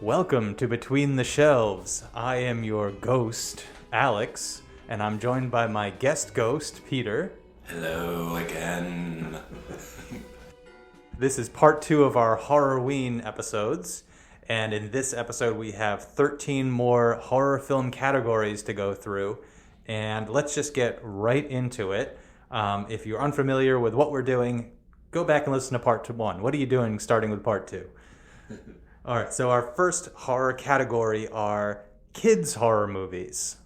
Welcome to Between the Shelves. I am your ghost, Alex, and I'm joined by my guest ghost, Peter. Hello again. This is part 2 of our Horror-ween episodes, and in this episode we have 13 more horror film categories to go through, and let's just get right into it. If you're unfamiliar with what we're doing, go back and listen to part 1. What are you doing starting with part 2? All right, so our first horror category are kids' horror movies.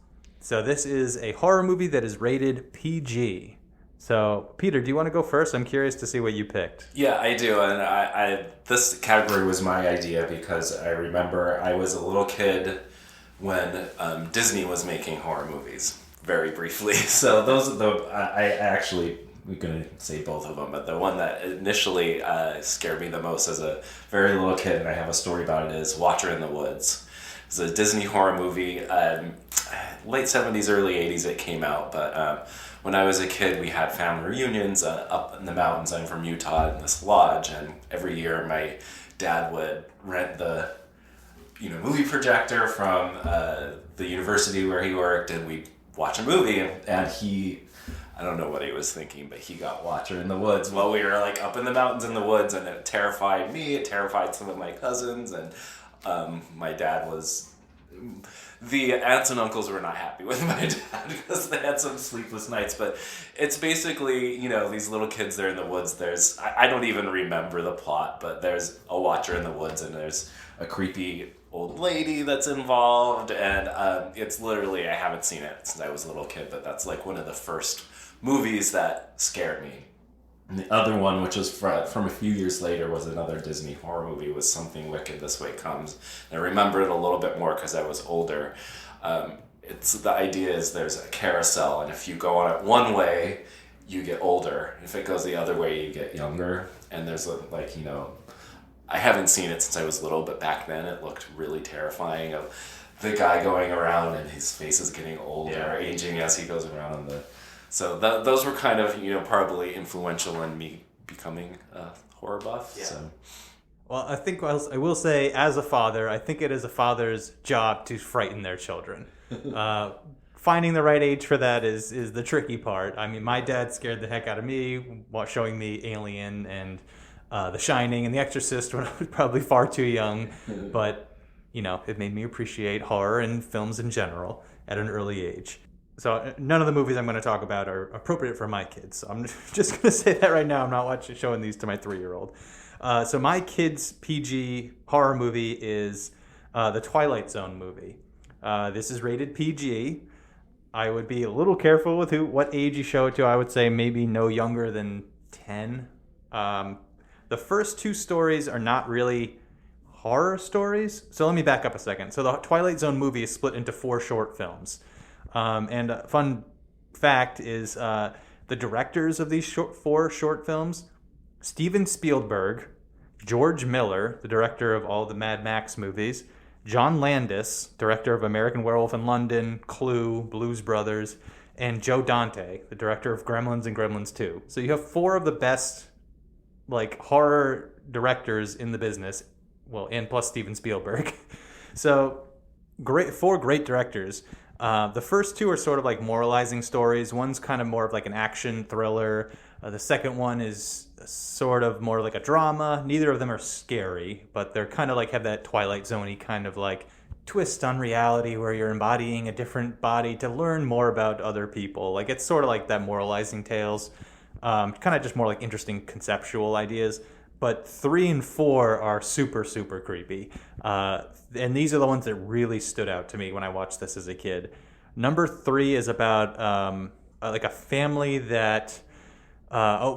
So this is a horror movie that is rated PG. So, Peter, do you want to go first? I'm curious to see what you picked. Yeah, I do, and I this category was my idea because I remember I was a little kid when Disney was making horror movies, very briefly. So we're going to say both of them, but the one that initially scared me the most as a very little kid, and I have a story about it, is Watcher in the Woods. It's a Disney horror movie, late 70s, early 80s it came out, but when I was a kid we had family reunions up in the mountains. I'm from Utah in this lodge, and every year my dad would rent the movie projector from the university where he worked, and we'd watch a movie, and he... I don't know what he was thinking, but he got Watcher in the Woods while we were up in the mountains in the woods, and it terrified me, it terrified some of my cousins, and my dad was... The aunts and uncles were not happy with my dad because they had some sleepless nights, but it's basically, these little kids, they're in the woods, I don't even remember the plot, but there's a Watcher in the Woods, and there's a creepy old lady that's involved, and it's literally, I haven't seen it since I was a little kid, but that's one of the first movies that scared me. And the other one, which was from a few years later, was another Disney horror movie, was Something Wicked This Way Comes. And I remember it a little bit more because I was older. The idea is there's a carousel, and if you go on it one way, you get older. If it goes the other way, you get younger. And there's I haven't seen it since I was little, but back then it looked really terrifying of the guy going around and his face is getting older, aging as he goes around. So those were kind of, probably influential in me becoming a horror buff. Yeah. So. Well, I think I will say, as a father, I think it is a father's job to frighten their children. Finding the right age for that is the tricky part. I mean, my dad scared the heck out of me while showing me Alien and The Shining and The Exorcist when I was probably far too young. But, it made me appreciate horror and films in general at an early age. So none of the movies I'm going to talk about are appropriate for my kids. So I'm just going to say that right now. I'm not showing these to my 3-year-old. So my kids' PG horror movie is the Twilight Zone movie. This is rated PG. I would be a little careful with what age you show it to. I would say maybe no younger than 10. The first 2 stories are not really horror stories. So let me back up a second. So the Twilight Zone movie is split into 4 short films. And a fun fact is the directors of these 4 short films: Steven Spielberg, George Miller, the director of all the Mad Max movies, John Landis, director of American Werewolf in London, Clue, Blues Brothers, and Joe Dante, the director of Gremlins and Gremlins 2. So you have 4 of the best horror directors in the business, and plus Steven Spielberg. So 4 great directors. The first 2 are sort of moralizing stories. One's kind of more of an action thriller. The second one is sort of more like a drama. Neither of them are scary, but they're kind of have that Twilight Zone-y kind of twist on reality where you're embodying a different body to learn more about other people. It's sort of like that moralizing tales. Kind of just more interesting conceptual ideas. But 3 and 4 are super, super creepy. And these are the ones that really stood out to me when I watched this as a kid. Number 3 is about a family that...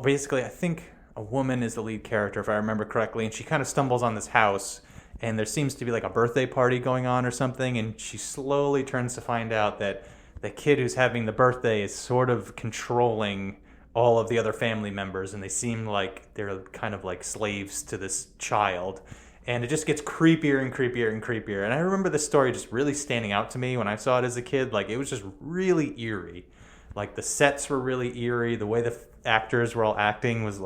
basically, I think a woman is the lead character, if I remember correctly. And she kind of stumbles on this house. And there seems to be a birthday party going on or something. And she slowly turns to find out that the kid who's having the birthday is sort of controlling all of the other family members, and they seem like they're kind of slaves to this child. And it just gets creepier and creepier and creepier. And I remember this story just really standing out to me when I saw it as a kid. It was just really eerie. The sets were really eerie. The way the actors were all acting was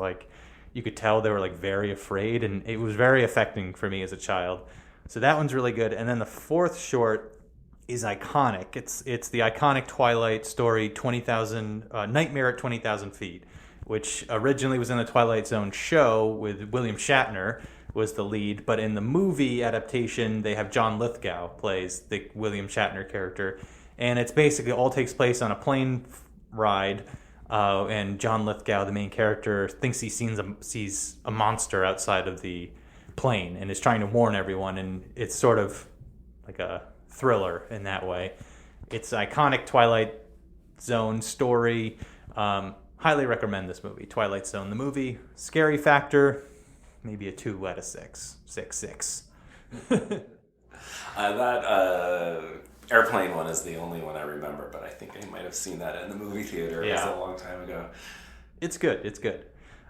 you could tell they were very afraid, and it was very affecting for me as a child. So that one's really good. And then the fourth short is iconic. It's the iconic Twilight story, 20,000 Nightmare at 20,000 Feet, which originally was in the Twilight Zone show with William Shatner was the lead, but in the movie adaptation, they have John Lithgow plays the William Shatner character, and it's basically all takes place on a plane ride, and John Lithgow, the main character, thinks he sees a monster outside of the plane and is trying to warn everyone, and it's sort of like a thriller in that way. It's an iconic Twilight Zone story. Highly recommend this movie, Twilight Zone the movie. Scary factor, maybe a 2 out of 6. 6. That airplane one is the only one I remember, but I think I might have seen that in the movie theater. It was a long time ago. It's good.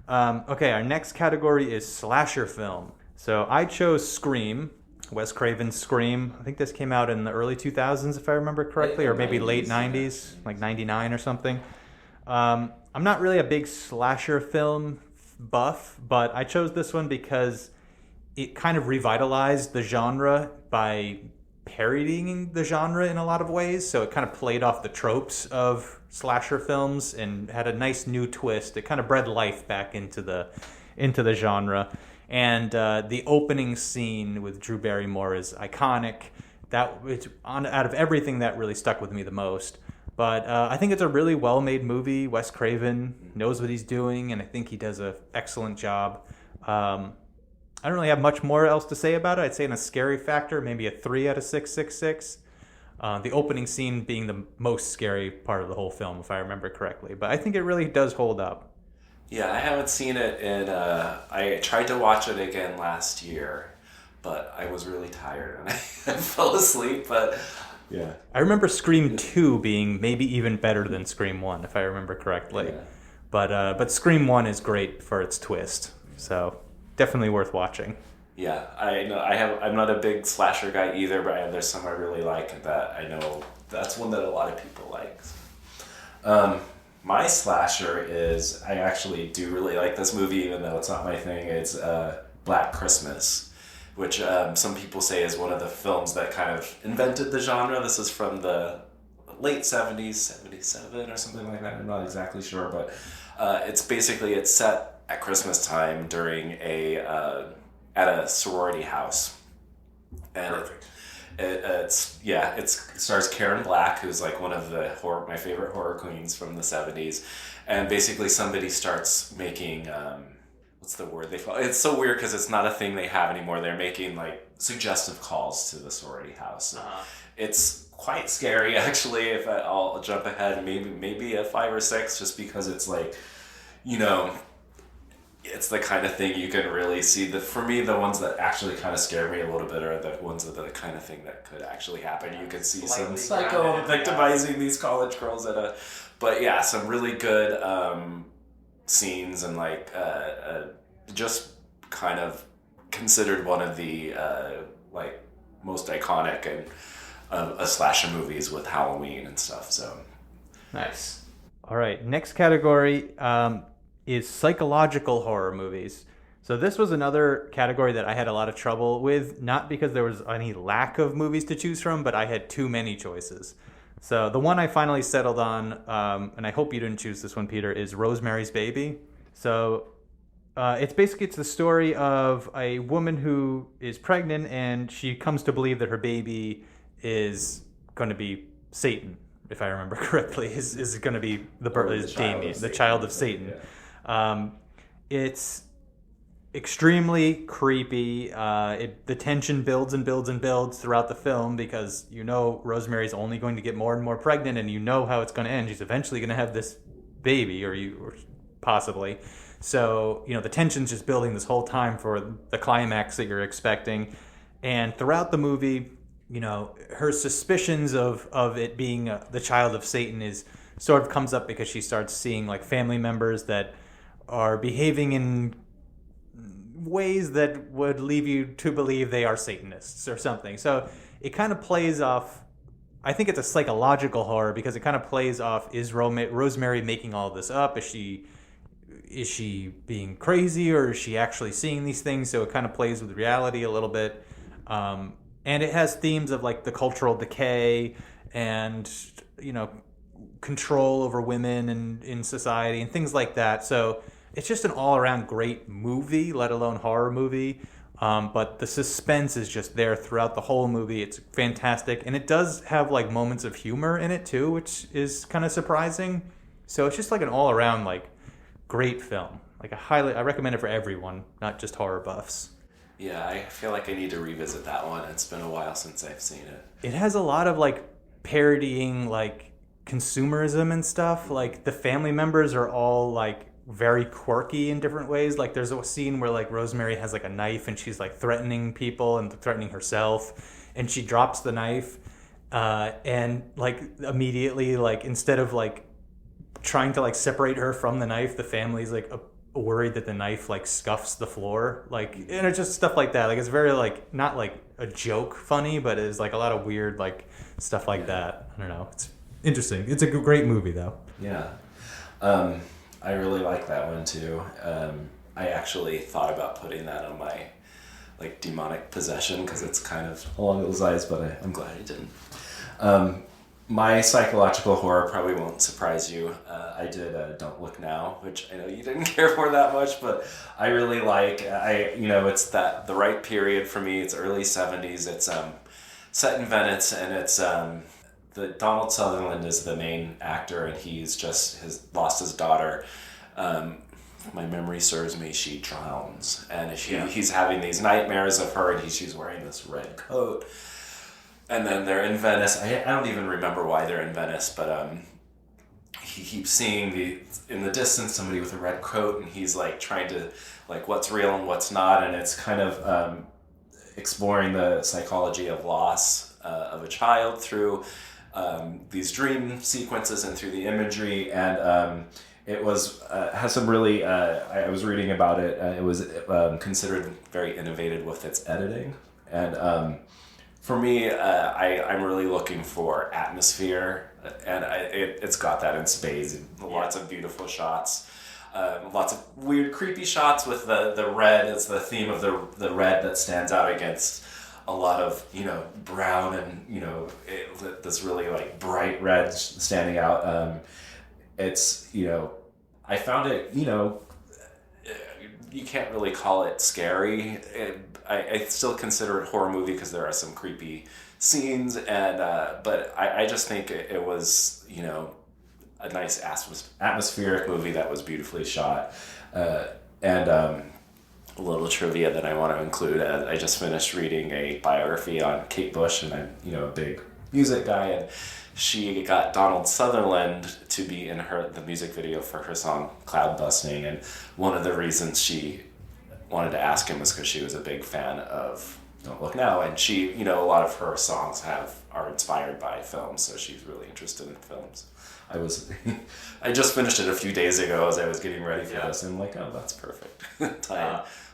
Okay, our next category is slasher film. So I chose Scream, Wes Craven's Scream. I think this came out in the early 2000s, if I remember correctly, or maybe late 90s, like 99 or something. I'm not really a big slasher film buff, but I chose this one because it kind of revitalized the genre by parodying the genre in a lot of ways. So it kind of played off the tropes of slasher films and had a nice new twist. It kind of bred life back into the genre. And the opening scene with Drew Barrymore is iconic. Out of everything, that really stuck with me the most. But I think it's a really well-made movie. Wes Craven knows what he's doing, and I think he does an excellent job. I don't really have much more else to say about it. I'd say in a scary factor, maybe a 3 out of 6. The opening scene being the most scary part of the whole film, if I remember correctly. But I think it really does hold up. Yeah, I haven't seen it in... I tried to watch it again last year, but I was really tired and I fell asleep, but... Yeah. I remember Scream 2 being maybe even better than Scream 1, if I remember correctly. Yeah. But Scream 1 is great for its twist, so definitely worth watching. Yeah, I know. I'm not a big slasher guy either, but there's some I really like that I know that's one that a lot of people like. My slasher is, I actually do really like this movie, even though it's not my thing. It's Black Christmas, which some people say is one of the films that kind of invented the genre. This is from the late 70s, 77 or something like that. I'm not exactly sure, but it's set at Christmas time during at a sorority house. And Perfect. It stars Karen Black, who's like one of my favorite horror queens from the 70s. And basically somebody starts making... what's the word they call it? It's so weird because it's not a thing they have anymore. They're making like suggestive calls to the sorority house. Uh-huh. It's quite scary, actually. If I'll jump ahead, maybe a 5 or 6, just because it's like, it's the kind of thing you can really see. For me, the ones that actually kind of scare me a little bit are the ones that are the kind of thing that could actually happen. You could see some psycho victimizing these college girls but yeah, some really good scenes and like just kind of considered one of the like most iconic and slasher movies with Halloween and stuff. So nice. All right, next category is psychological horror movies. So this was another category that I had a lot of trouble with, not because there was any lack of movies to choose from, but I had too many choices. So the one I finally settled on, and I hope you didn't choose this one, Peter, is Rosemary's Baby. So it's the story of a woman who is pregnant, and she comes to believe that her baby is going to be Satan, if I remember correctly. Is going to be Damien, the child of Satan. Yeah. It's extremely creepy. The tension builds and builds and builds throughout the film because Rosemary's only going to get more and more pregnant, and how it's going to end. She's eventually going to have this baby, or possibly. So the tension's just building this whole time for the climax that you're expecting, and throughout the movie, her suspicions of it being the child of Satan is sort of comes up because she starts seeing like family members that are behaving in ways that would leave you to believe they are Satanists or something. So it kind of plays off, I think it's a psychological horror because it kind of plays off, is Rosemary making all this up? Is she being crazy, or is she actually seeing these things? So it kind of plays with reality a little bit. And it has themes of like the cultural decay and, you know, control over women and in society and things like that. So it's just an all-around great movie, let alone horror movie. But the suspense is just there throughout the whole movie. It's fantastic. And it does have like moments of humor in it too, which is kind of surprising. So it's just like an all-around like great film. Like I recommend it for everyone, not just horror buffs. Yeah, I feel like I need to revisit that one. It's been a while since I've seen it. It has a lot of like parodying like consumerism and stuff. Like the family members are all like very quirky in different ways. Like there's a scene where like Rosemary has like a knife and she's like threatening people and threatening herself, and she drops the knife and like immediately, like instead of like trying to like separate her from the knife, the family's like worried that the knife like scuffs the floor, like, and it's just stuff like that. Like it's very like not like a joke funny, but it's like a lot of weird like stuff like that. I don't know, it's interesting. It's a great movie though. Yeah. I really like that one too. I actually thought about putting that on my like demonic possession because it's kind of along those lines, but I'm glad I didn't. My psychological horror probably won't surprise you. I did Don't Look Now, which I know you didn't care for that much, but I really like. It's the right period for me. It's early 70s. It's set in Venice, and it's the Donald Sutherland is the main actor, and he's lost his daughter. If my memory serves me, she drowns, and he's having these nightmares of her, and she's wearing this red coat. And then they're in Venice. I don't even remember why they're in Venice, but he keeps seeing in the distance somebody with a red coat, and he's like trying to like what's real and what's not, and it's kind of exploring the psychology of loss of a child through these dream sequences and through the imagery, and it has some really. I was reading about it. It was considered very innovative with its editing, and. For me, I'm really looking for atmosphere, and it's got that in spades. Lots of beautiful shots, lots of weird, creepy shots with the red. It's the theme of the red that stands out against a lot of brown and this really like bright red standing out. It's I found it you can't really call it scary. I still consider it a horror movie because there are some creepy scenes, and but I just think it was a nice atmospheric movie that was beautifully shot, and a little trivia that I want to include. I just finished reading a biography on Kate Bush, and I'm a big music guy, and she got Donald Sutherland to be in the music video for her song Cloud Busting, and one of the reasons she wanted to ask him was because she was a big fan of Don't Look Now, and she, a lot of her songs are inspired by films, so she's really interested in films. I just finished it a few days ago as I was getting ready for this, and I'm like, oh, that's perfect.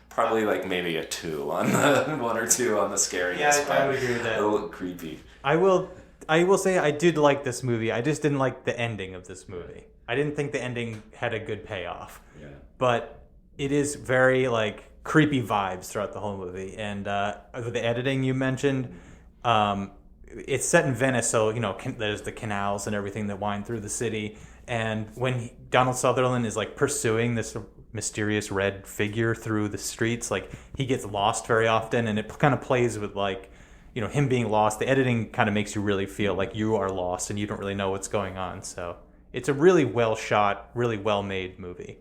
Probably like maybe a 2 on the 1 or 2 on the scariness. Yeah, I would agree with that. A little creepy. I will say I did like this movie. I just didn't like the ending of this movie. I didn't think the ending had a good payoff. Yeah. But it is very like creepy vibes throughout the whole movie, and the editing you mentioned, it's set in Venice, so there's the canals and everything that wind through the city. And when Donald Sutherland is like pursuing this mysterious red figure through the streets, like he gets lost very often, and it kind of plays with like him being lost. The editing kind of makes you really feel like you are lost and you don't really know what's going on. So it's a really well shot, really well made movie.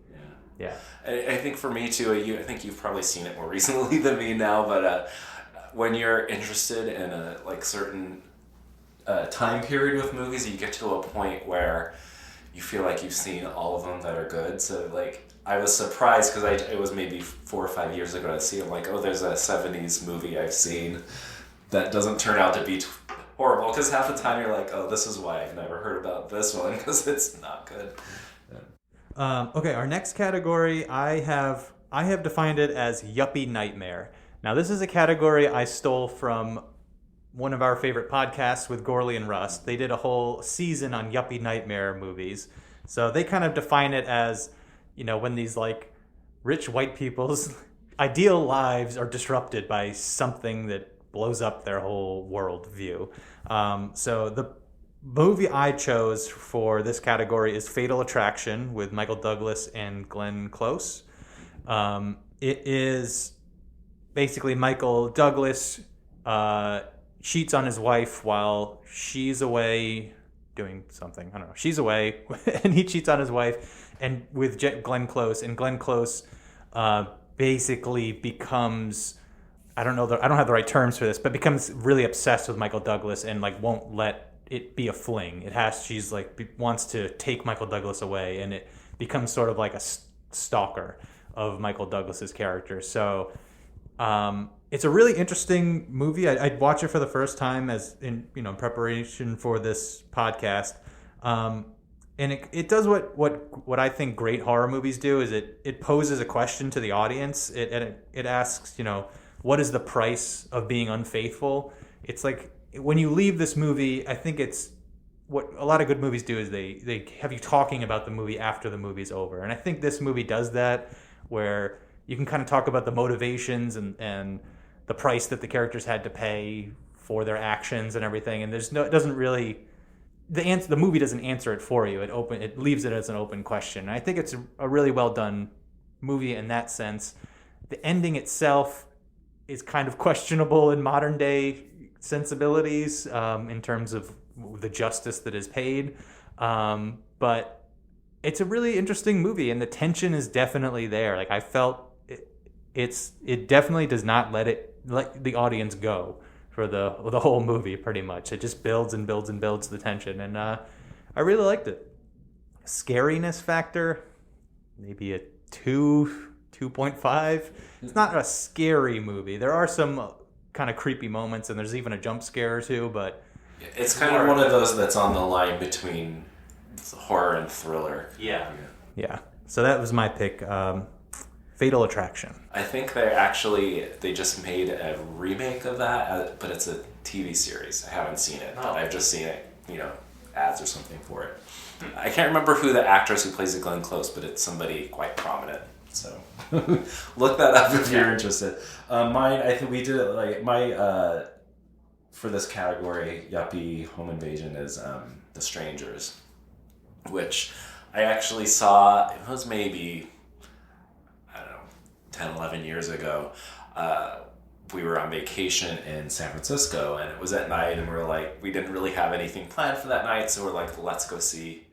Yeah. I think for me too, I think you've probably seen it more recently than me now, but when you're interested in a like certain time period with movies, you get to a point where you feel like you've seen all of them that are good. So like I was surprised because it was maybe 4 or 5 years ago to see it. I'm like, oh, there's a 70s movie I've seen that doesn't turn out to be horrible, because half the time you're like, oh, this is why I've never heard about this one, because it's not good. Okay, our next category, I have defined it as Yuppie Nightmare. Now, this is a category I stole from one of our favorite podcasts with Gorley and Rust. They did a whole season on Yuppie Nightmare movies. So they kind of define it as, when these like rich white people's ideal lives are disrupted by something that blows up their whole worldview. So the movie I chose for this category is Fatal Attraction with Michael Douglas and Glenn Close. It is basically Michael Douglas cheats on his wife while she's away doing something. I don't know. She's away, and he cheats on his wife, and with Glenn Close. And Glenn Close basically becomes, I don't have the right terms for this, but becomes really obsessed with Michael Douglas and like won't let it be a fling. She's like wants to take Michael Douglas away, and it becomes sort of like a stalker of Michael Douglas's character. So it's a really interesting movie. I'd watch it for the first time as in preparation for this podcast, and it does what I think great horror movies do is it poses a question to the audience. It asks what is the price of being unfaithful. It's like when you leave this movie, I think it's what a lot of good movies do is they have you talking about the movie after the movie's over, and I think this movie does that, where you can kind of talk about the motivations and the price that the characters had to pay for their actions and everything. And it doesn't really, the movie doesn't answer it for you. It leaves it as an open question. And I think it's a really well done movie in that sense. The ending itself is kind of questionable in modern day sensibilities in terms of the justice that is paid. But it's a really interesting movie, and the tension is definitely there. Like I felt it definitely does not let the audience go for the whole movie. Pretty much, it just builds and builds and builds the tension, and I really liked it. Scariness factor, maybe a 2.5. It's not a scary movie. There are some kind of creepy moments, and there's even a jump scare or two, but it's kind of one of those that's on the line between horror and thriller. Yeah. So that was my pick. Fatal Attraction. I think they just made a remake of that, but it's a TV series. I haven't seen it, but I've just seen it, ads or something for it. I can't remember who the actress who plays Glenn Close, but it's somebody quite prominent. So look that up if you're interested. Mine, I think we did it like for this category, Yuppie Home Invasion is The Strangers, which I actually saw, it was maybe 10, 11 years ago. We were on vacation in San Francisco, and it was at night, and we didn't really have anything planned for that night, so we're like, let's go see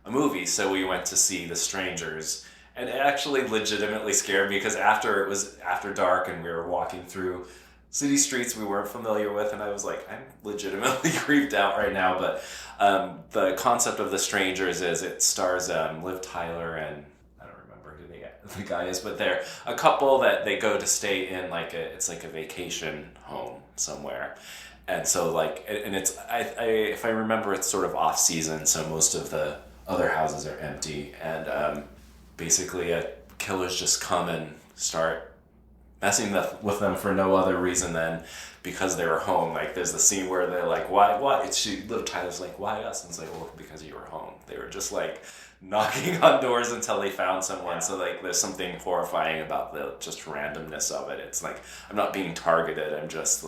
a movie. So we went to see The Strangers, and it actually legitimately scared me because it was after dark, and we were walking through city streets we weren't familiar with, and I was like, I'm legitimately creeped out right now. But the concept of The Strangers is it stars Liv Tyler and the guy is, but they're a couple that they go to stay in it's like a vacation home somewhere, and so it's if I remember, it's sort of off season, so most of the other houses are empty, and basically killers just come and start messing with them for no other reason than because they were home. Like there's the scene where they're like, why Liv Tyler's like, why us? And it's like, well, because you were home. They were just like knocking on doors until they found someone. So there's something horrifying about the just randomness of it. It's like, I'm not being targeted, I'm just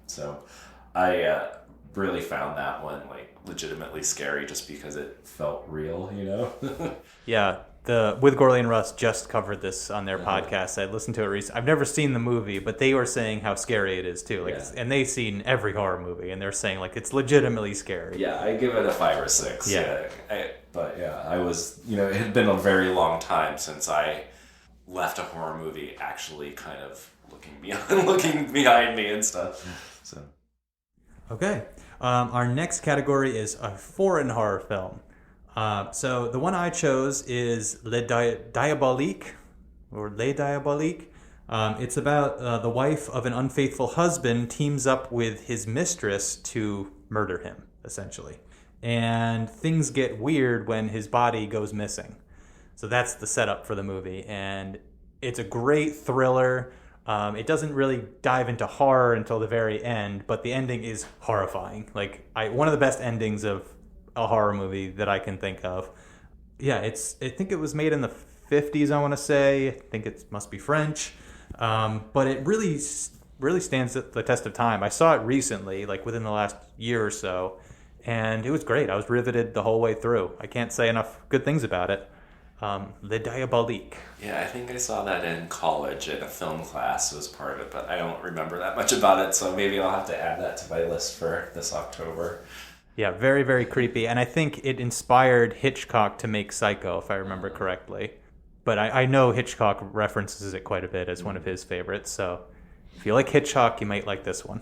so I really found that one legitimately scary just because it felt real. Yeah, with Gorley and Russ just covered this on their podcast. I listened to it recently. I've never seen the movie, but they were saying how scary it is too. And they've seen every horror movie, and they're saying it's legitimately scary. Yeah, I give it a 5 or 6. Yeah. I was, it had been a very long time since I left a horror movie actually kind of looking behind me and stuff. So. Okay. Our next category is a foreign horror film. So the one I chose is Le Diabolique, or Les Diaboliques. It's about the wife of an unfaithful husband teams up with his mistress to murder him, essentially. And things get weird when his body goes missing. So that's the setup for the movie. And it's a great thriller. It doesn't really dive into horror until the very end, but the ending is horrifying. One of the best endings of a horror movie that I can think of. Yeah, I think it was made in the 50s, I want to say. I think it must be French. But it really really stands the test of time. I saw it recently, like within the last year or so, and it was great. I was riveted the whole way through. I can't say enough good things about it. Le Diabolique. Yeah, I think I saw that in college in a film class was part of it, but I don't remember that much about it, so maybe I'll have to add that to my list for this October. Yeah, very, very creepy. And I think it inspired Hitchcock to make Psycho, if I remember correctly. But I know Hitchcock references it quite a bit as one of his favorites, so if you like Hitchcock, you might like this one.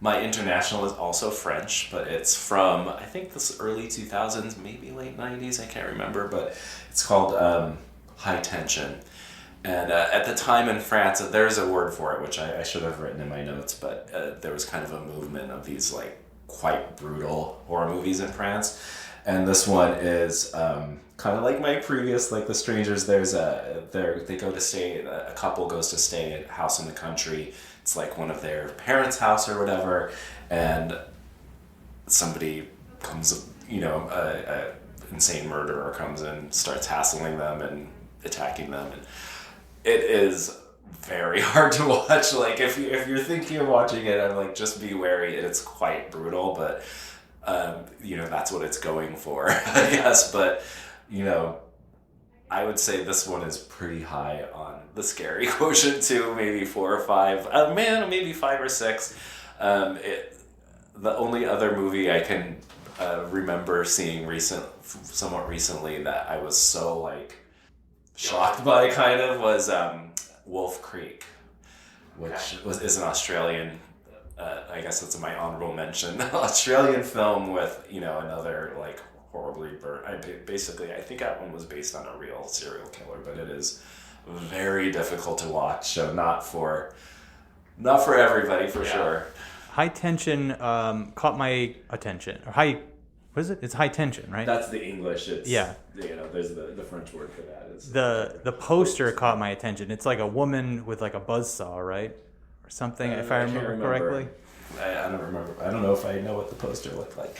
My international is also French, but it's from, I think, this early 2000s, maybe late 90s, I can't remember, but it's called High Tension. And at the time in France, there's a word for it, which I should have written in my notes, but there was kind of a movement of these like quite brutal horror movies in France. And this one is kind of like my previous, like The Strangers. They go to stay, a couple goes to stay at a house in the country. It's like one of their parents' house or whatever, and somebody comes, a insane murderer comes in, starts hassling them and attacking them, and it is very hard to watch. Like if you're thinking of watching it, I'm like, just be wary. It's quite brutal, but that's what it's going for, I guess. But I would say this one is pretty high on the scary quotient too, maybe 4 or 5. Maybe 5 or 6. The only other movie I can remember seeing somewhat recently that I was so like shocked by kind of was Wolf Creek, which is an Australian. I guess that's my honorable mention. Australian film with another like horribly burnt. I think that one was based on a real serial killer, but it is very difficult to watch. So not for everybody for sure. High Tension caught my attention. Or what is it? It's High Tension, right? That's the English. It's, yeah. There's the French word for that. The poster caught my attention. It's like a woman with like a buzzsaw, right? Or something, if I remember correctly. I don't remember. I don't know if I know what the poster looked like.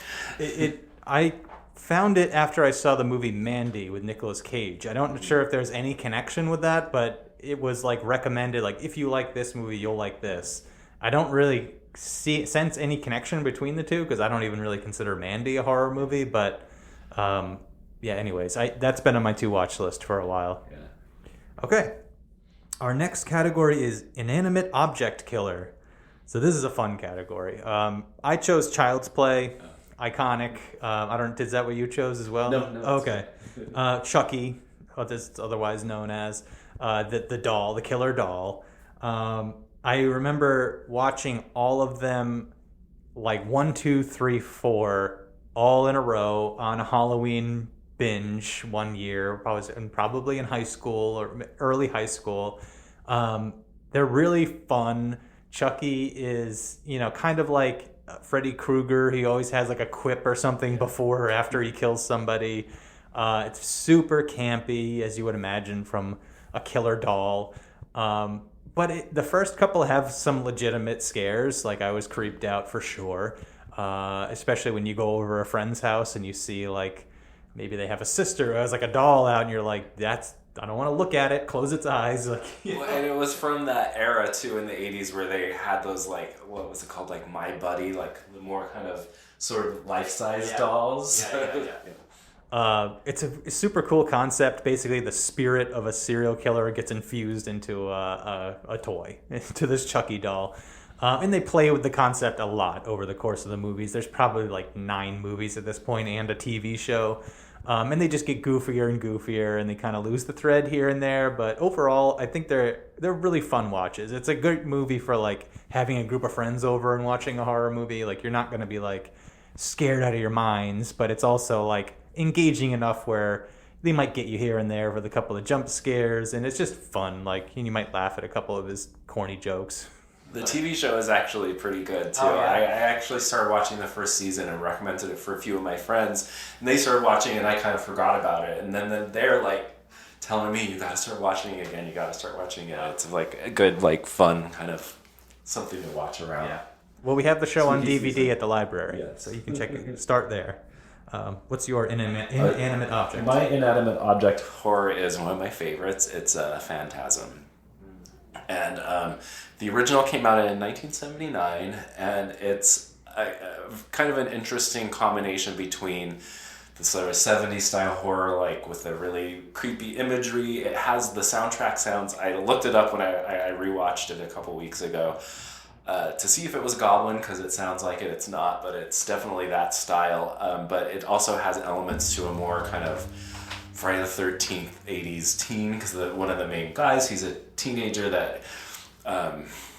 I found it after I saw the movie Mandy with Nicolas Cage. I'm not sure if there's any connection with that, but it was like recommended, like if you like this movie, you'll like this. I don't really sense any connection between the two because I don't even really consider Mandy a horror movie, but anyways, that's been on my to-watch list for a while. Yeah. Okay. Our next category is Inanimate Object Killer. So this is a fun category. I chose Child's Play. Iconic. Is that what you chose as well? No. Okay. Chucky, what is otherwise known as the doll, the killer doll. I remember watching all of them, like 1, 2, 3, 4, all in a row on a Halloween binge one year. Probably in high school or early high school. They're really fun. Chucky is, kind of like Freddy Krueger. He always has like a quip or something before or after he kills somebody. It's super campy, as you would imagine from a killer doll. But the first couple have some legitimate scares. Like I was creeped out for sure. Especially when you go over a friend's house and you see like maybe they have a sister who has like a doll out and you're like, I don't want to look at it. Close its eyes. Like, And it was from that era too in the 80s where they had those like, what was it called? Like My Buddy, like the more kind of sort of life-size dolls. Yeah. It's a super cool concept. Basically, the spirit of a serial killer gets infused into a toy, into this Chucky doll. And they play with the concept a lot over the course of the movies. There's probably like 9 movies at this point and a TV show. And they just get goofier and goofier, and they kind of lose the thread here and there. But overall, I think they're really fun watches. It's a good movie for like having a group of friends over and watching a horror movie. Like you're not going to be like scared out of your minds, but it's also like engaging enough where they might get you here and there with a couple of jump scares, and it's just fun. Like you might laugh at a couple of his corny jokes. The TV show is actually pretty good too. Oh, yeah. I actually started watching the first season and recommended it for a few of my friends, and they started watching it and I kind of forgot about it. And then they're like telling me, you gotta start watching it again, you gotta start watching it. It's like a good, like fun kind of something to watch around. Yeah. Well, we have the show on DVD season. At the library, so you can check it. Start there. What's your inanimate object? My inanimate object horror is one of my favorites. It's a Phantasm. And the original came out in 1979, and it's kind of an interesting combination between the sort of 70s style horror, like with the really creepy imagery. It has the soundtrack sounds. I looked it up when I rewatched it a couple weeks ago to see if it was Goblin, because it sounds like it. It's not, but it's definitely that style. But it also has elements to a more kind of Friday the 13th 80s teen, because one of the main guys, he's a teenager that...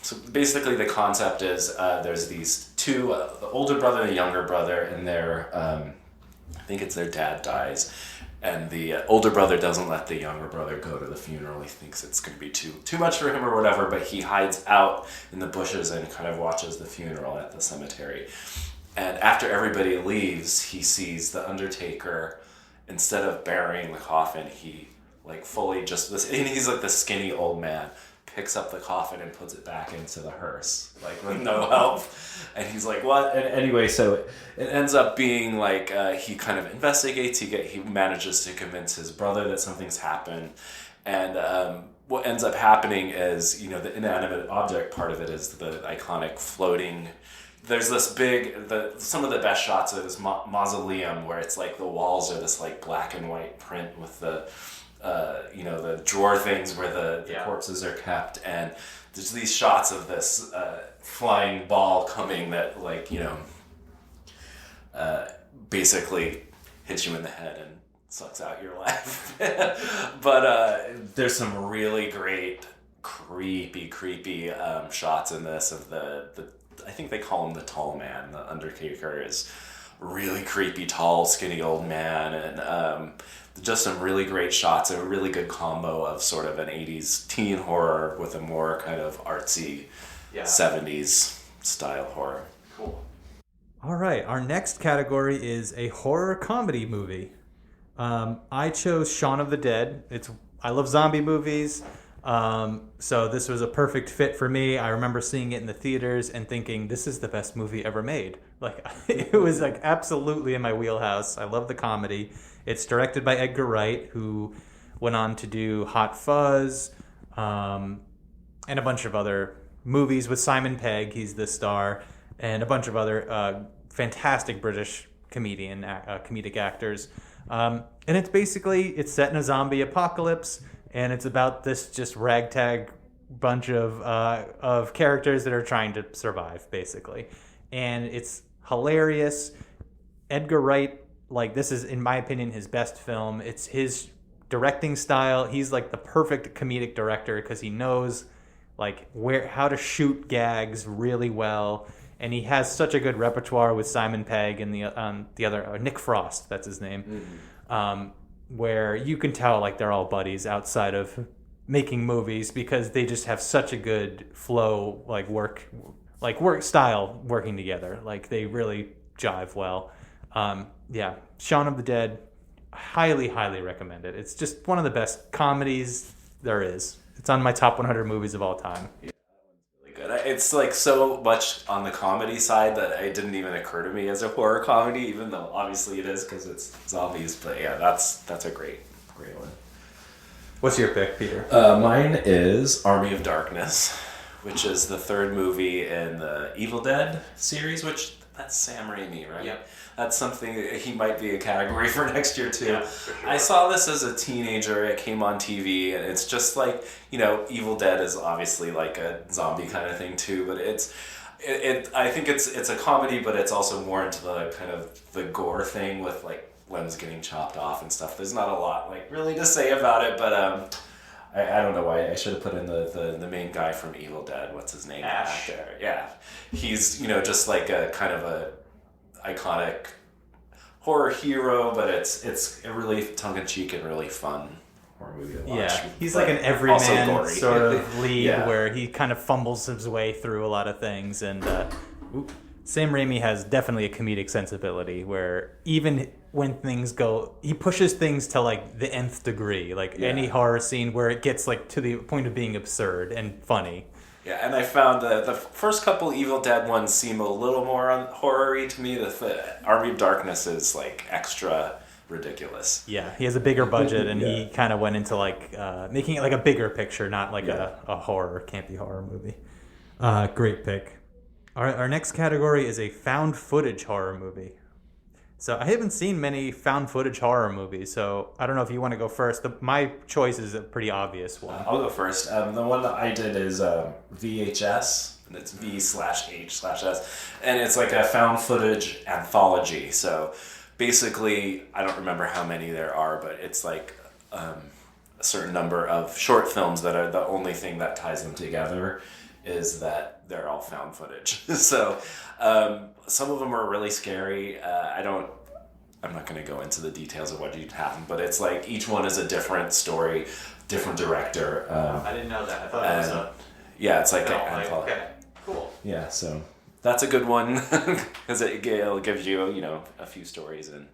so basically the concept is there's these two, the older brother and the younger brother, and I think it's their dad dies, and the older brother doesn't let the younger brother go to the funeral. He thinks it's going to be too much for him or whatever, but he hides out in the bushes and kind of watches the funeral at the cemetery. And after everybody leaves, he sees the undertaker, instead of burying the coffin, he like fully just this, and he's like the skinny old man, picks up the coffin and puts it back into the hearse, like with no help. And he's like, what? And anyway, so it ends up being like he kind of investigates. He manages to convince his brother that something's happened. And what ends up happening is, the inanimate object part of it is the iconic floating. There's this some of the best shots of this mausoleum where it's like the walls are this like black and white print with the drawer things where the corpses are kept, and there's these shots of this flying ball coming that basically hits you in the head and sucks out your life. But there's some really great creepy shots in this of the I think they call him the tall man. The Undertaker is really creepy, tall, skinny old man, and just some really great shots, a really good combo of sort of an 80s teen horror with a more kind of artsy 70s style horror. Cool. All right, our next category is a horror comedy movie. I chose Shaun of the Dead. I love zombie movies, so this was a perfect fit for me. I remember seeing it in the theaters and thinking, this is the best movie ever made. Like, it was like absolutely in my wheelhouse. I love the comedy. It's directed by Edgar Wright, who went on to do Hot Fuzz, and a bunch of other movies with Simon Pegg. He's the star, and a bunch of other fantastic British comedic actors. And it's set in a zombie apocalypse, and it's about this just ragtag bunch of characters that are trying to survive, basically. And it's hilarious. Edgar Wright, this is, in my opinion, his best film. It's his directing style. He's like the perfect comedic director because he knows how to shoot gags really well, and he has such a good repertoire with Simon Pegg and the other Nick Frost, that's his name, where you can tell they're all buddies outside of making movies because they just have such a good flow, work style working together. They really jive well. Shaun of the Dead, highly recommend it. It's just one of the best comedies there is. It's on my top 100 movies of all time. Yeah, that one's really good. It's so much on the comedy side that it didn't even occur to me as a horror comedy, even though obviously it is because it's zombies. But yeah, that's a great one. What's your pick, Peter? Mine is Army of Darkness, which is the third movie in the Evil Dead series, which that's Sam Raimi, right? Yep. That's something, he might be a category for next year too. Yeah, for sure. I saw this as a teenager. It came on TV, and it's just Evil Dead is obviously like a zombie kind of thing too, but I think it's a comedy, but it's also more into the kind of the gore thing with limbs getting chopped off and stuff. There's not a lot really to say about it, but I don't know why I should have put in the main guy from Evil Dead. What's his name? Ash. Yeah, he's just like a kind of a iconic horror hero, but it's a really tongue-in-cheek and really fun horror movie to watch. Yeah, he's like an everyman sort of lead where he kind of fumbles his way through a lot of things, and Sam Raimi has definitely a comedic sensibility where even when things go, he pushes things to the nth degree, any horror scene where it gets to the point of being absurd and funny. Yeah, and I found the first couple Evil Dead ones seem a little more horror-y to me. The Army of Darkness is extra ridiculous. Yeah, he has a bigger budget, and Yeah. he kind of went into like making it like a bigger picture, not like Yeah. a horror, campy horror movie. Great pick. Our next category is a found footage horror movie. So I haven't seen many found footage horror movies, so I don't know if you want to go first. My choice is a pretty obvious one. I'll go first. The one that I did is VHS, and it's V/H/S, and it's like a found footage anthology. So basically, I don't remember how many there are, but it's like a certain number of short films that are the only thing that ties them together is that they're all found footage. So some of them are really scary. I'm not going to go into the details of what happened, but it's like each one is a different story, different director. I didn't know that. I thought it was a... Yeah, it's like... Okay, cool. Yeah, so that's a good one because it'll give you, a few stories. And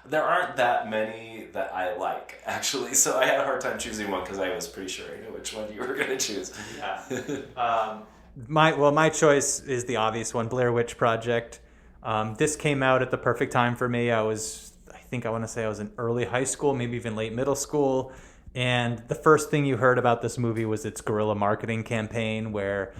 there aren't that many that I like, actually, so I had a hard time choosing one because I was pretty sure I knew which one you were going to choose. Yeah. My choice is the obvious one, Blair Witch Project. This came out at the perfect time for me. I want to say I was in early high school, maybe even late middle school. And the first thing you heard about this movie was its guerrilla marketing campaign where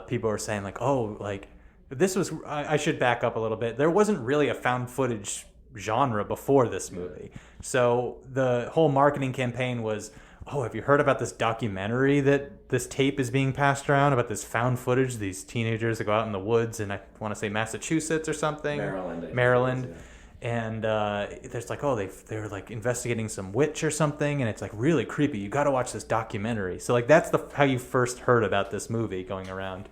people were saying like, oh, like this was, I should back up a little bit. There wasn't really a found footage genre before this movie. So the whole marketing campaign was, oh, have you heard about this documentary that this tape is being passed around about this found footage, these teenagers that go out in the woods in, I want to say Massachusetts or something? Maryland. Yeah. And there's like, oh, they're like investigating some witch or something, and it's like really creepy. You got to watch this documentary. So like that's how you first heard about this movie going around.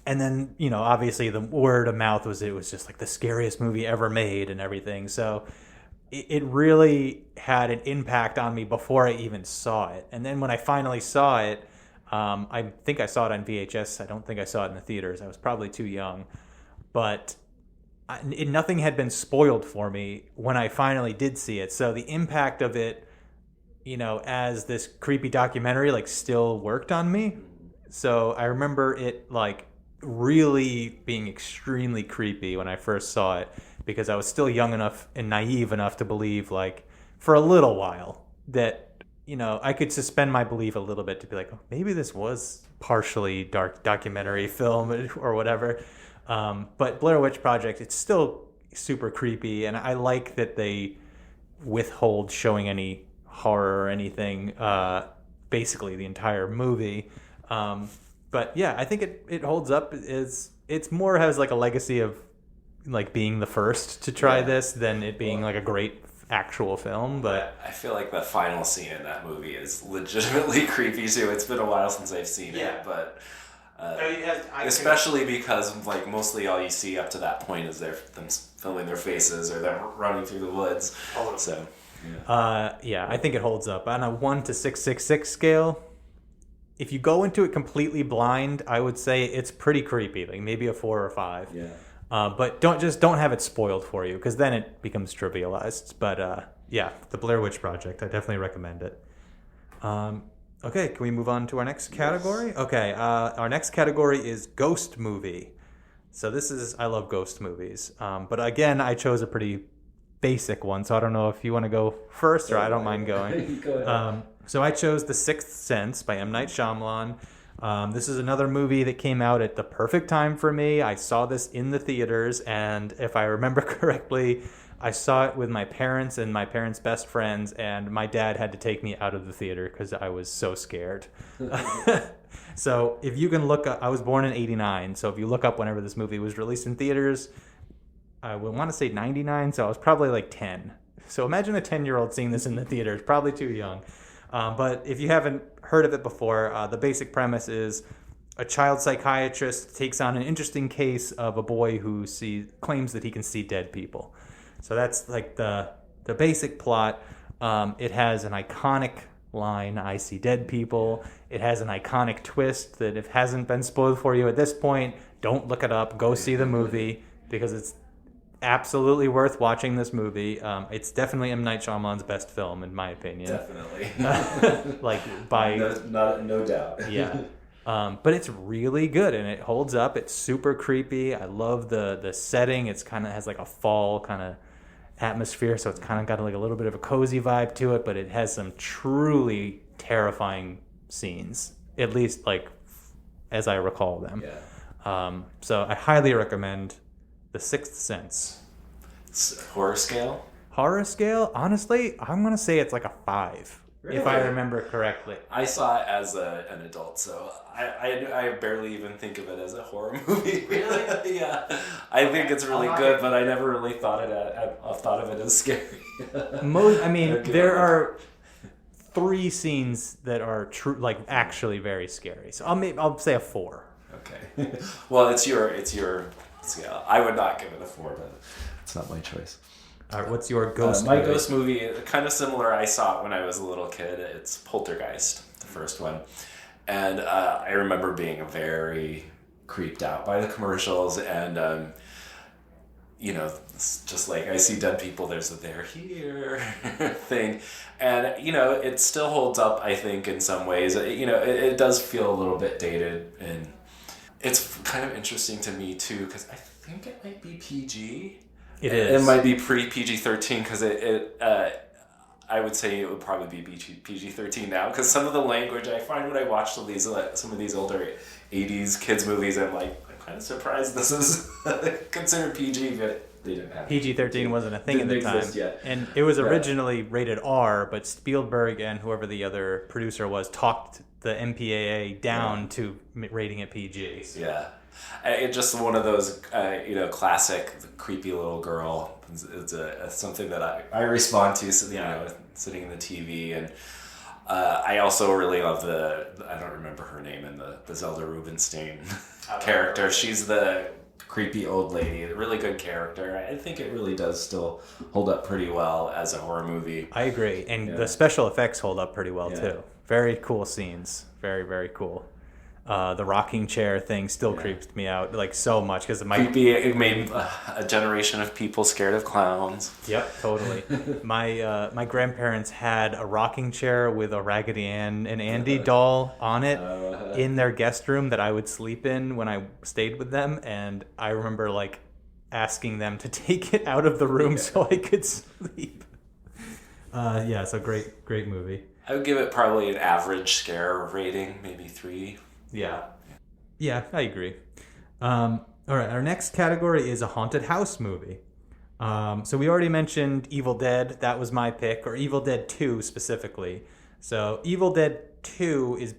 And then, obviously the word of mouth was it was just like the scariest movie ever made and everything. So it really had an impact on me before I even saw it. And then when I finally saw it, I think I saw it on VHS. I don't think I saw it in the theaters. I was probably too young. But nothing had been spoiled for me when I finally did see it. So the impact of it, as this creepy documentary, like still worked on me. So I remember it like really being extremely creepy when I first saw it, because I was still young enough and naive enough to believe, like, for a little while that, I could suspend my belief a little bit to be like, oh, maybe this was partially dark documentary film or whatever. But Blair Witch Project, it's still super creepy, and I like that they withhold showing any horror or anything, basically the entire movie. But yeah, I think it holds up. It's more has like a legacy of like being the first to try this than it being like a great actual film. But I feel like the final scene in that movie is legitimately creepy too. It's been a while since I've seen it, but especially because like mostly all you see up to that point is them filming their faces or them running through the woods. So I think it holds up on a 1 to 666 scale. If you go into it completely blind, I would say it's pretty creepy, like maybe a 4 or 5. Yeah. But don't have it spoiled for you, because then it becomes trivialized. But the Blair Witch Project, I definitely recommend it. Okay, can we move on to our next category? Yes. Okay, our next category is ghost movie. So I love ghost movies. But again, I chose a pretty basic one, so I don't know if you want to go first or I don't mind going. Go ahead. So I chose The Sixth Sense by M. Night Shyamalan. This is another movie that came out at the perfect time for me. I saw this in the theaters, and if I remember correctly, I saw it with my parents and my parents' best friends, and my dad had to take me out of the theater because I was so scared. So if you can look up, I was born in 89, so if you look up whenever this movie was released in theaters, I would want to say 99, so I was probably like 10. So imagine a 10-year-old seeing this in the theaters, probably too young. But if you haven't heard of it before, the basic premise is a child psychiatrist takes on an interesting case of a boy who claims that he can see dead people. So that's like the basic plot. It has an iconic line, "I see dead people." It has an iconic twist that if it hasn't been spoiled for you at this point, don't look it up. Go see the movie, because it's absolutely worth watching this movie. It's definitely M. Night Shyamalan's best film, in my opinion. Definitely. No doubt. Yeah. But it's really good, and it holds up. It's super creepy. I love the setting. It's kind of has like a fall kind of atmosphere, so it's kind of got like a little bit of a cozy vibe to it, but it has some truly terrifying scenes, at least like as I recall them. So I highly recommend The Sixth Sense. Horror scale? Horror scale, honestly, I'm going to say it's like a 5. Really? If I remember correctly. I saw it as an adult, so I barely even think of it as a horror movie. Really? Yeah. I think it's really good, but I never really thought of it as scary. There are 3 scenes that are true, like actually very scary. So I'll say a 4. Okay. Well, it's your scale. I would not give it a 4, but it's not my choice. All right, what's your ghost my movie? ghost movie, kind of similar. I saw it when I was a little kid. It's Poltergeist, the first one. And I remember being very creeped out by the commercials. And, it's just like, I see dead people, there's a "they're here" thing. And, it still holds up, I think, in some ways. It does feel a little bit dated. And it's kind of interesting to me, too, because I think it might be PG. It is. It might be pre-PG-13 because I would say it would probably be PG-13 now because some of the language I find when I watch some of these older 80s kids movies, I'm kind of surprised this is considered PG, but they didn't have PG-13 wasn't a thing at the time. Yet. And it was originally rated R, but Spielberg and whoever the other producer was talked the MPAA down to rating it PG. So. Yeah. It's just one of those, classic creepy little girl. It's something that I respond to, sitting in the TV. And I also really love I don't remember her name in the Zelda Rubinstein character. She's the creepy old lady, a really good character. I think it really does still hold up pretty well as a horror movie. I agree. And the special effects hold up pretty well, too. Very cool scenes. Very, very cool. The rocking chair thing still creeps me out so much because it made a generation of people scared of clowns. Yep, totally. My grandparents had a rocking chair with a Raggedy Ann and Andy doll on it in their guest room that I would sleep in when I stayed with them, and I remember asking them to take it out of the room so I could sleep. It's a great movie. I would give it probably an average scare rating, maybe 3. Yeah, I agree. All right, our next category is a haunted house movie. So we already mentioned Evil Dead. That was my pick, or Evil Dead 2 specifically. So Evil Dead 2 is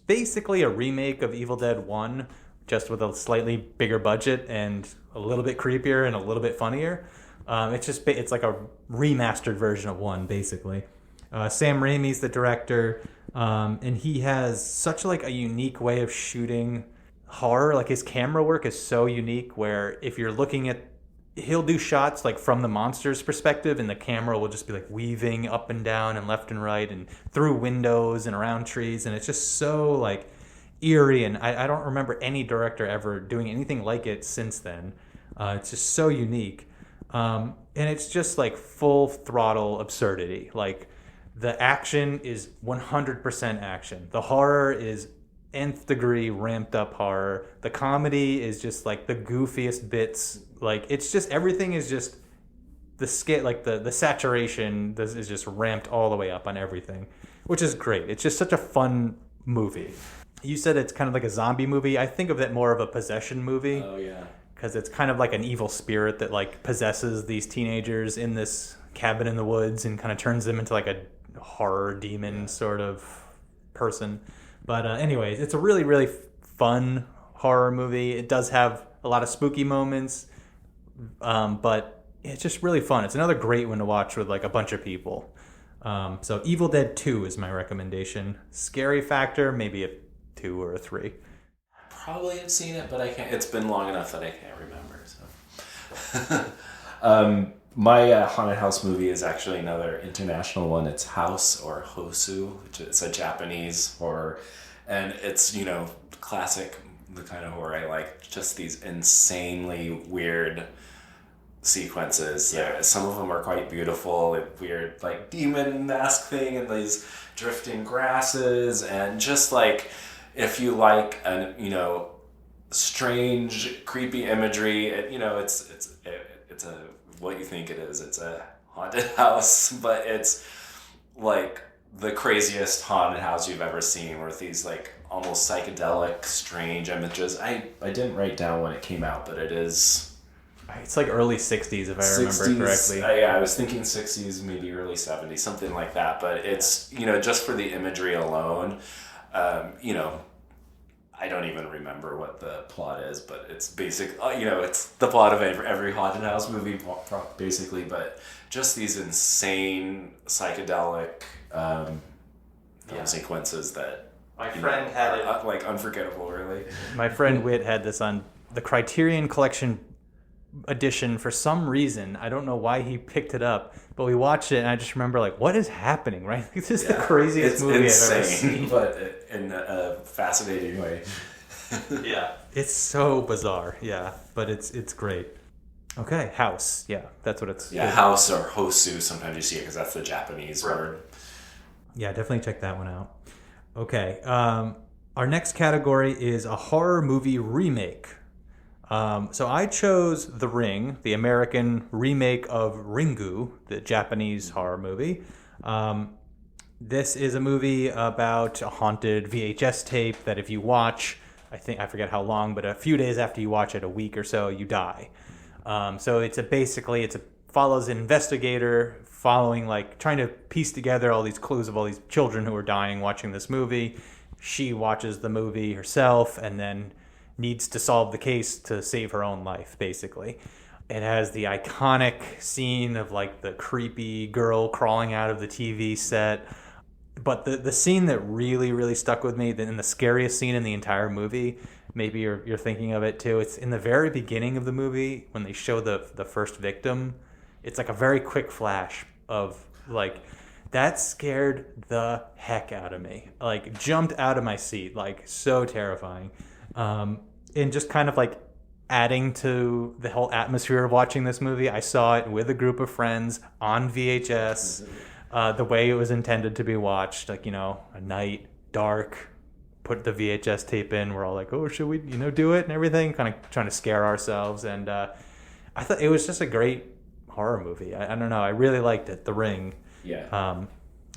basically a remake of Evil Dead 1, just with a slightly bigger budget and a little bit creepier and a little bit funnier. It's like a remastered version of 1, basically. Sam Raimi's the director. And he has such a unique way of shooting horror. His camera work is so unique where if you're looking at, he'll do shots from the monster's perspective and the camera will just be weaving up and down and left and right and through windows and around trees. And it's just so eerie. And I don't remember any director ever doing anything like it since then. It's just so unique. And it's just full throttle absurdity. The action is 100% action. The horror is nth degree ramped up horror. The comedy is just the goofiest bits. It's just everything is just the scale, the saturation is just ramped all the way up on everything, which is great. It's just such a fun movie. You said it's kind of like a zombie movie. I think of it more of a possession movie. Oh yeah. Because it's kind of like an evil spirit that possesses these teenagers in this cabin in the woods and kind of turns them into a horror demon sort of person. But anyways, it's a really, really fun horror movie. It does have a lot of spooky moments, but it's just really fun. It's another great one to watch with a bunch of people. So Evil Dead 2 is my recommendation. Scary factor, maybe a 2 or a 3. Probably have seen it, but I can't. It's been long enough that I can't remember. So, my haunted house movie is actually another international one. It's House, or Hosu, which is a Japanese horror, and it's classic, the kind of horror I like. Just these insanely weird sequences. Yeah. Some of them are quite beautiful, weird demon mask thing, and these drifting grasses, and just if you like an strange, creepy imagery, it's a what you think it is. It's a haunted house, but it's like the craziest haunted house you've ever seen, with these like almost psychedelic, strange images. I didn't write down when it came out, but it is... It's like early 60s, if I remember correctly. Yeah, I was thinking 60s, maybe early 70s, something like that. But it's, just for the imagery alone, I don't even remember what the plot is, but it's basic, it's the plot of every haunted house movie, basically. But just these insane psychedelic film sequences that... My friend had it... like, unforgettable, really. My friend Whit had this on the Criterion Collection edition for some reason. I don't know why he picked it up, but we watched it and I just remember like, what is happening, right? This is the craziest movie I've ever seen. But in a fascinating way. Yeah. It's so bizarre, yeah, but it's great. Okay, House. Yeah, that's what it's... Yeah, House or Hosu, sometimes you see it because that's the Japanese word. Yeah, definitely check that one out. Okay, our next category is a horror movie remake. So I chose The Ring, the American remake of Ringu, the Japanese horror movie. This is a movie about a haunted VHS tape that if you watch, I forget how long, but a few days after you watch it, a week or so, you die. So it follows an investigator trying to piece together all these clues of all these children who are dying watching this movie. She watches the movie herself and then needs to solve the case to save her own life, basically. It has the iconic scene of like the creepy girl crawling out of the TV set. But the scene that really, really stuck with me, and the scariest scene in the entire movie, maybe you're thinking of it too, it's in the very beginning of the movie when they show the first victim. It's like a very quick flash of like, that scared the heck out of me. Like, jumped out of my seat, like so terrifying. And just kind of like adding to the whole atmosphere of watching this movie, I saw it with a group of friends on VHS, the way it was intended to be watched, like, a night, dark, put the VHS tape in. We're all like, oh, should we, do it and everything, kind of trying to scare ourselves. And I thought it was just a great horror movie. I don't know. I really liked it. The Ring. Yeah.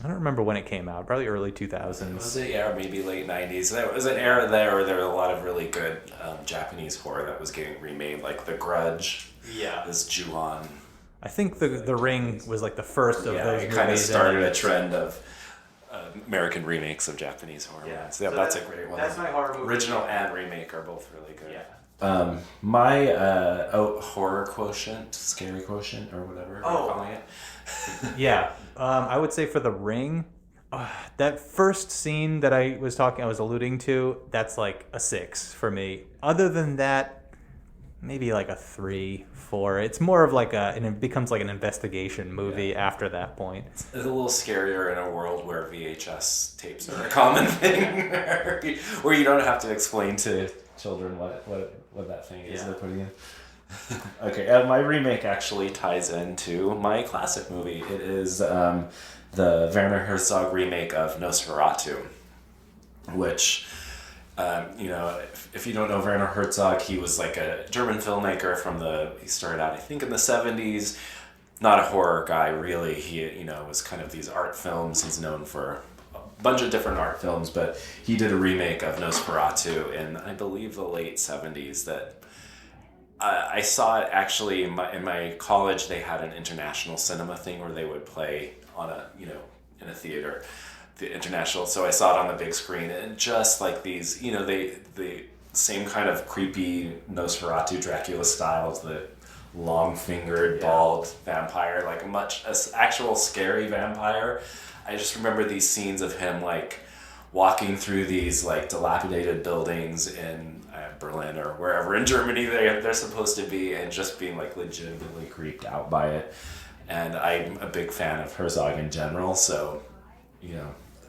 I don't remember when it came out. Probably early 2000s. Was it? Yeah, maybe late 90s. There was an era there where there were a lot of really good Japanese horror that was getting remade, like The Grudge. Yeah. This Ju-on. I think the Ring was like the first of those movies. It kind of started a trend of American remakes of Japanese horror. Yeah, so that's a great one. That's my horror movie. Original and remake are both really good. Yeah. My horror quotient, scary quotient, or whatever you're calling it. Yeah. I would say for The Ring, that first scene that I was alluding to, that's like a 6 for me. Other than that, maybe like a 3, 4. It's more of like and it becomes like an investigation movie after that point. It's a little scarier in a world where VHS tapes are a common thing, where you don't have to explain to children what that thing is they're putting in. Okay, my remake actually ties into my classic movie. It is the Werner Herzog remake of Nosferatu, which, if you don't know Werner Herzog, he was like a German filmmaker he started out, I think, in the 70s. Not a horror guy, really. He, was kind of these art films. He's known for a bunch of different art films, but he did a remake of Nosferatu in, I believe, the late 70s that... I saw it actually in my college. They had an international cinema thing where they would play on in a theater, the international. So I saw it on the big screen, and just like these, the same kind of creepy Nosferatu Dracula styles, the long-fingered, bald vampire, like actual scary vampire. I just remember these scenes of him like walking through these like dilapidated buildings in Berlin or wherever in Germany they're supposed to be, and just being like legitimately creeped out by it. And I'm a big fan of Herzog in general, so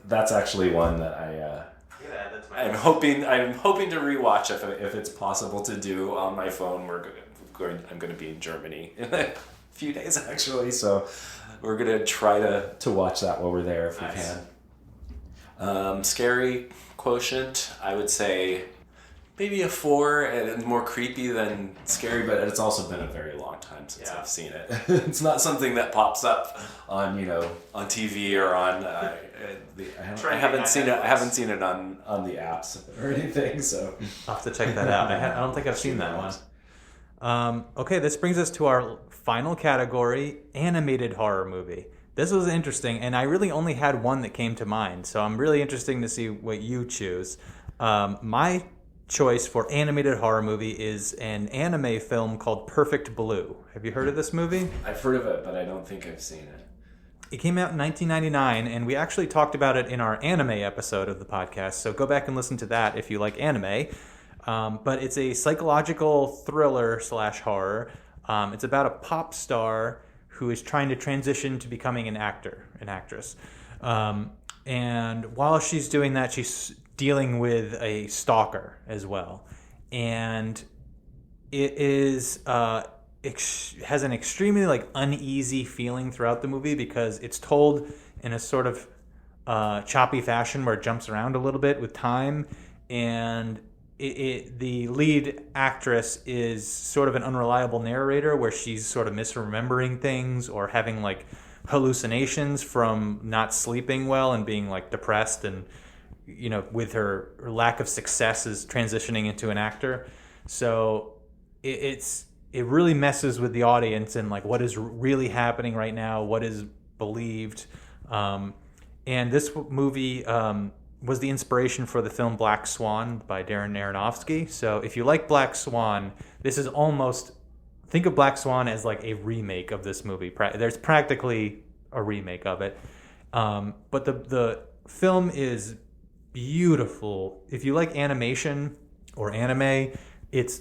that's actually one that I'm hoping to rewatch if it's possible to do on my phone. I'm going to be in Germany in a few days actually, so we're going to try to watch that while we're there if we can. Scary quotient, I would say maybe a 4, and more creepy than scary, but it's also been a very long time since I've seen it. It's not something that pops up on on TV or on. I haven't seen it. I haven't seen it on the apps or anything. So I'll have to check that out. I don't think I've seen that one. Okay, this brings us to our final category: animated horror movie. This was interesting, and I really only had one that came to mind, so I'm really interested to see what you choose. My choice for animated horror movie is an anime film called Perfect Blue. Have you heard of this movie? I've heard of it, but I don't think I've seen it. It came out in 1999, and we actually talked about it in our anime episode of the podcast, so go back and listen to that if you like anime. But it's a psychological thriller / horror. It's about a pop star who is trying to transition to becoming an actress. And while she's doing that, she's dealing with a stalker as well. And it is has an extremely uneasy feeling throughout the movie because it's told in a sort of choppy fashion where it jumps around a little bit with time, and the lead actress is sort of an unreliable narrator where she's sort of misremembering things or having hallucinations from not sleeping well and being depressed, and with her lack of success is transitioning into an actor. So it really messes with the audience and what is really happening right now, what is believed. And this movie was the inspiration for the film Black Swan by Darren Aronofsky. So if you like Black Swan, this is almost, think of Black Swan as a remake of this movie. There's practically a remake of it. But the film is beautiful. If you like animation or anime, it's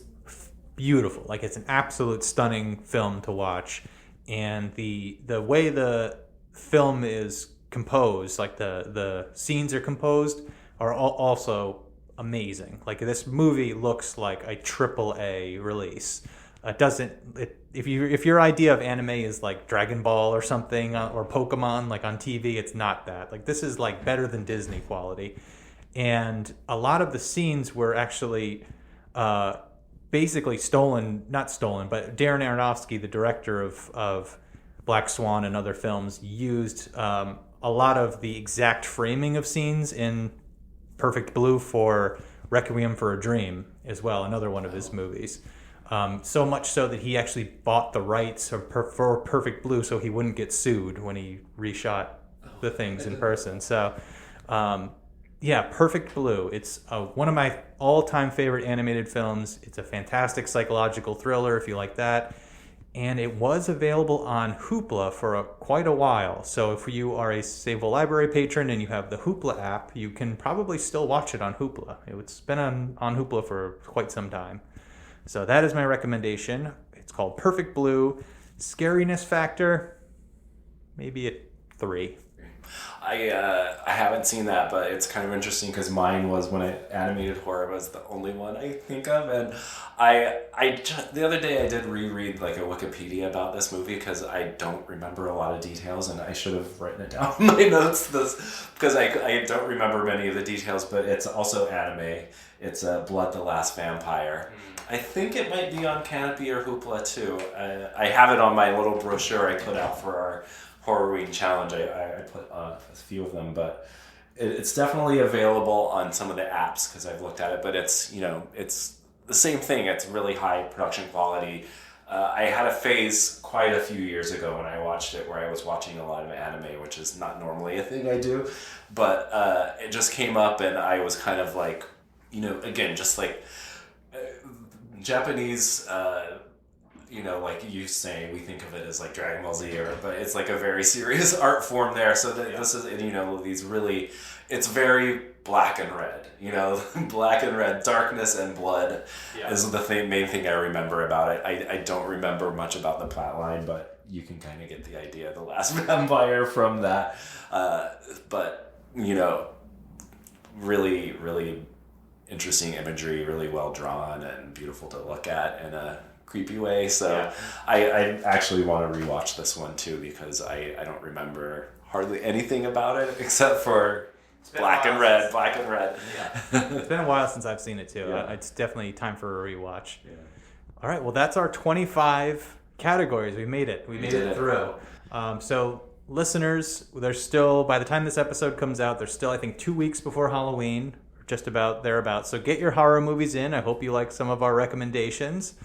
beautiful. It's an absolute stunning film to watch. And the way the film is composed, the scenes are composed, are also amazing. This movie looks like a AAA release. If your idea of anime is Dragon Ball or something, or Pokemon on TV, it's not that. This is better than Disney quality. And a lot of the scenes were actually basically not stolen, but Darren Aronofsky, the director of Black Swan and other films, used a lot of the exact framing of scenes in Perfect Blue for Requiem for a Dream as well, another one of his movies. So much so that he actually bought the rights for Perfect Blue so he wouldn't get sued when he reshot the things in person. So, Perfect Blue. It's one of my all-time favorite animated films. It's a fantastic psychological thriller if you like that. And it was available on Hoopla for quite a while. So if you are a Savable Library patron and you have the Hoopla app, you can probably still watch it on Hoopla. It's been on Hoopla for quite some time. So that is my recommendation. It's called Perfect Blue. Scariness factor, maybe a 3. I haven't seen that, but it's kind of interesting because mine was when animated horror was the only one I think of, and the other day I did reread a Wikipedia about this movie because I don't remember a lot of details, and I should have written it down in my notes because I don't remember many of the details, but it's also anime. It's Blood the Last Vampire. I think it might be on Canopy or Hoopla too. I have it on my little brochure I put out for our Horror-ween challenge. I put a few of them, but it's definitely available on some of the apps because I've looked at it. But it's it's the same thing. It's really high production quality. I had a phase quite a few years ago when I watched it where I was watching a lot of anime, which is not normally a thing I do, but it just came up and I was kind of again, just Japanese. Like you say, we think of it as Dragon Ball Z, but it's a very serious art form there. So this is, these really, it's very black and red, black and red, darkness and blood is the main thing I remember about it. I don't remember much about the plot line, but you can kind of get the idea of The Last Vampire from that. But, really, really interesting imagery, really well drawn and beautiful to look at in a creepy way. So I actually want to rewatch this one too because I don't remember hardly anything about it except for Black and red. Yeah. It's been a while since I've seen it too. Yeah. It's definitely time for a rewatch. Yeah. All right, well, that's our 25 categories. We made it. We made it through. So, listeners, there's still, by the time this episode comes out, there's still, I think, 2 weeks before Halloween, just about thereabouts. So get your horror movies in. I hope you like some of our recommendations.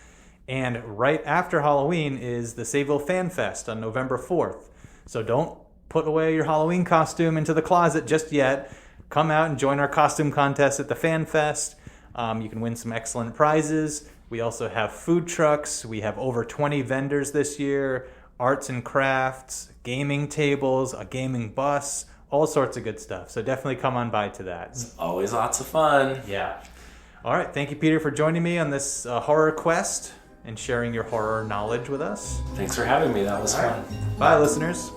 And right after Halloween is the Sayville Fan Fest on November 4th. So don't put away your Halloween costume into the closet just yet. Come out and join our costume contest at the Fan Fest. You can win some excellent prizes. We also have food trucks. We have over 20 vendors this year, arts and crafts, gaming tables, a gaming bus, all sorts of good stuff. So definitely come on by to that. It's always lots of fun. Yeah. All right. Thank you, Peter, for joining me on this horror quest and sharing your horror knowledge with us. Thanks for having me. That was fun. Bye, listeners.